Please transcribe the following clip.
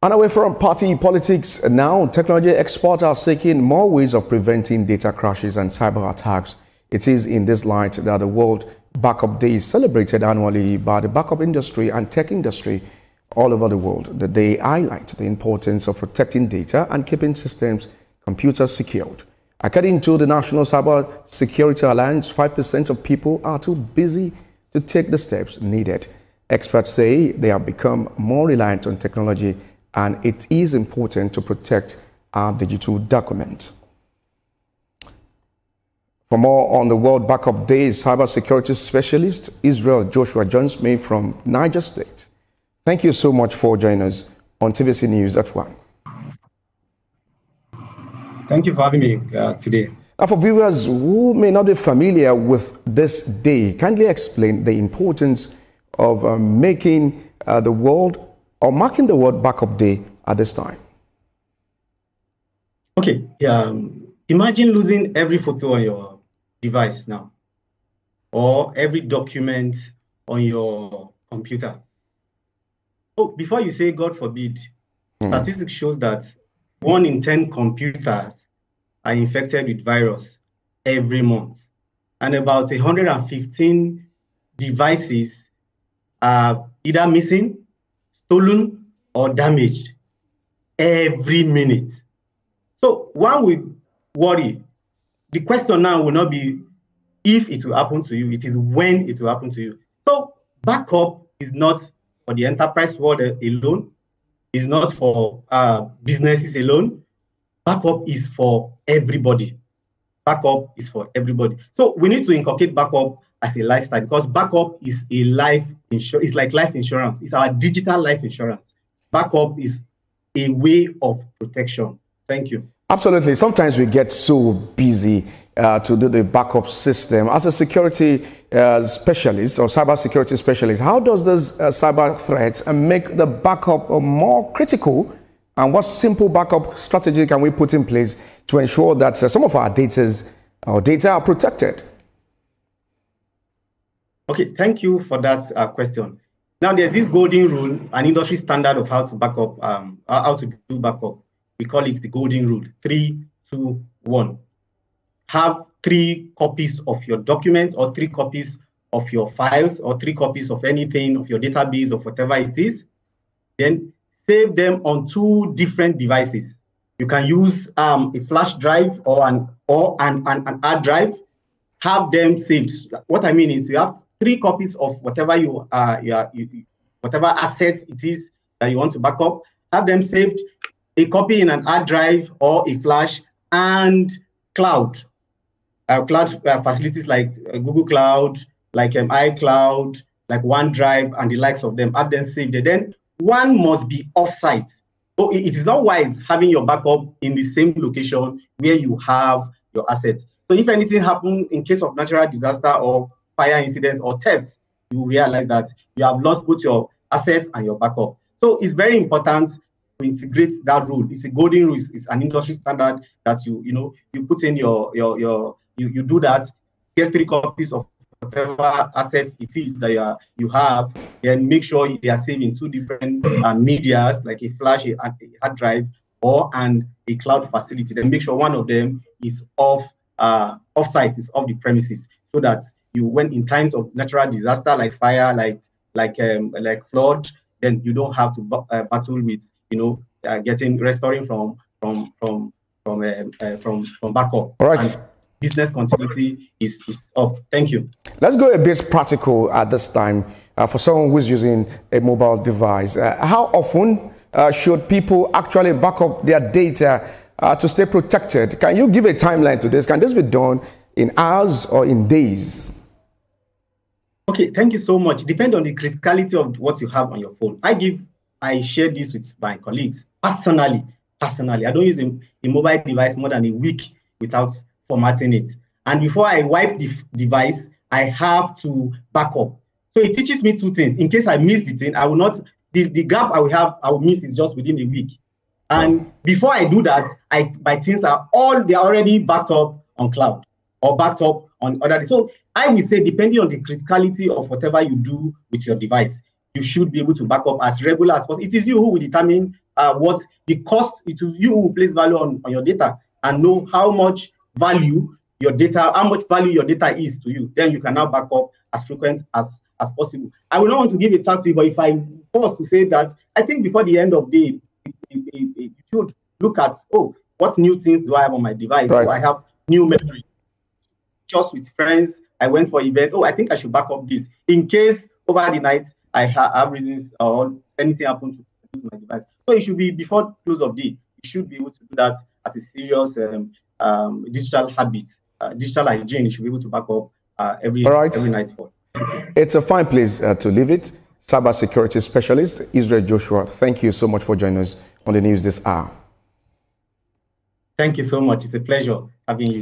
And away from party politics, now technology experts are seeking more ways of preventing data crashes and cyber attacks. It is in this light that the World Backup Day is celebrated annually by the backup industry and tech industry all over the world. The day highlights the importance of protecting data and keeping systems, computers secured. According to the National Cybersecurity Alliance, 5% of people are too busy to take the steps needed. Experts say they have become more reliant on technology, and it is important to protect our digital documents. For more on the World Backup Day, cybersecurity specialist Israel Joshua joins me from Niger State. Thank you so much for joining us on TVC News at 1. Thank you for having me today. Now, for viewers who may not be familiar with this day, kindly explain the importance of making the world or marking the World Backup Day at this time. Okay, imagine losing every photo on your device now, or every document on your computer. Oh, before you say God forbid, statistics shows that 1 in 10 computers are infected with virus every month, and about 115 devices are either missing, stolen, or damaged every minute. So one will worry. The question now will not be if it will happen to you, it is when it will happen to you. So backup is not for the enterprise world alone, it's not for businesses alone. Backup is for everybody. Backup is for everybody. So we need to inculcate backup as a lifestyle, because backup is a life insurance. It's like life insurance. It's our digital life insurance. Backup is a way of protection. Thank you. Absolutely. Sometimes we get so busy to do the backup system. As a security specialist or cybersecurity specialist, how does this cyber threats make the backup more critical? And what simple backup strategy can we put in place to ensure that some of our data are protected? Okay, thank you for that question. Now, there's this golden rule, an industry standard of how to backup, how to do backup. We call it the golden rule: 3, 2, 1. Have 3 copies of your documents, or 3 copies of your files, or 3 copies of anything, of your database, or whatever it is. Then save them on 2 different devices. You can use a flash drive or an hard drive. Have them saved. What I mean is, you have 3 copies of whatever whatever assets it is that you want to back up. Have them saved. A copy in an hard drive or a flash, and cloud facilities like Google Cloud, like iCloud, like OneDrive, and the likes of them. Have them saved. Then one must be offsite. So it is not wise having your backup in the same location where you have your assets. So if anything happens in case of natural disaster or fire incidents or theft, you realize that you have lost both your assets and your backup. So it's very important to integrate that rule. It's a golden rule. It's an industry standard that you put in you do that. Get 3 copies of whatever assets it is that you have, and make sure they are saved in 2 different medias, like a flash, a hard drive, or a cloud facility. Then make sure one of them is offsite, is off the premises, so that when in times of natural disaster like fire, like flood, then you don't have to battle with restoring from backup. All right. And business continuity is up. Thank you. Let's go a bit practical at this time. For someone who's using a mobile device, how often should people actually back up their data to stay protected? Can you give a timeline to this? Can this be done in hours or in days? Okay, thank you so much. Depend on the criticality of what you have on your phone. I share this with my colleagues. Personally, I don't use a mobile device more than a week without formatting it. And before I wipe the device, I have to back up. So it teaches me 2 things. In case I miss the thing, I will not, the gap I will miss is just within a week. And before I do that, my things they're already backed up on cloud or backed up on other. So I will say, depending on the criticality of whatever you do with your device, you should be able to back up as regular as possible. It is you who will determine what the cost, it is you who place value on your data and know how much value your data, how much value your data is to you. Then you can now back up as frequent as possible. I will not want to give a tag to you, but if I force to say that, I think before the end of the day, you should look at, oh, what new things do I have on my device? Right. Do I have new memory? Just with friends, I went for events. Oh, I think I should back up this in case over the night I have reasons or anything happens to use my device. So it should be before close of day. You should be able to do that as a serious digital habit, digital hygiene. You should be able to back up every night for. It's a fine place to leave it. Cybersecurity specialist Israel Joshua, thank you so much for joining us on the news this hour. Thank you so much. It's a pleasure having you.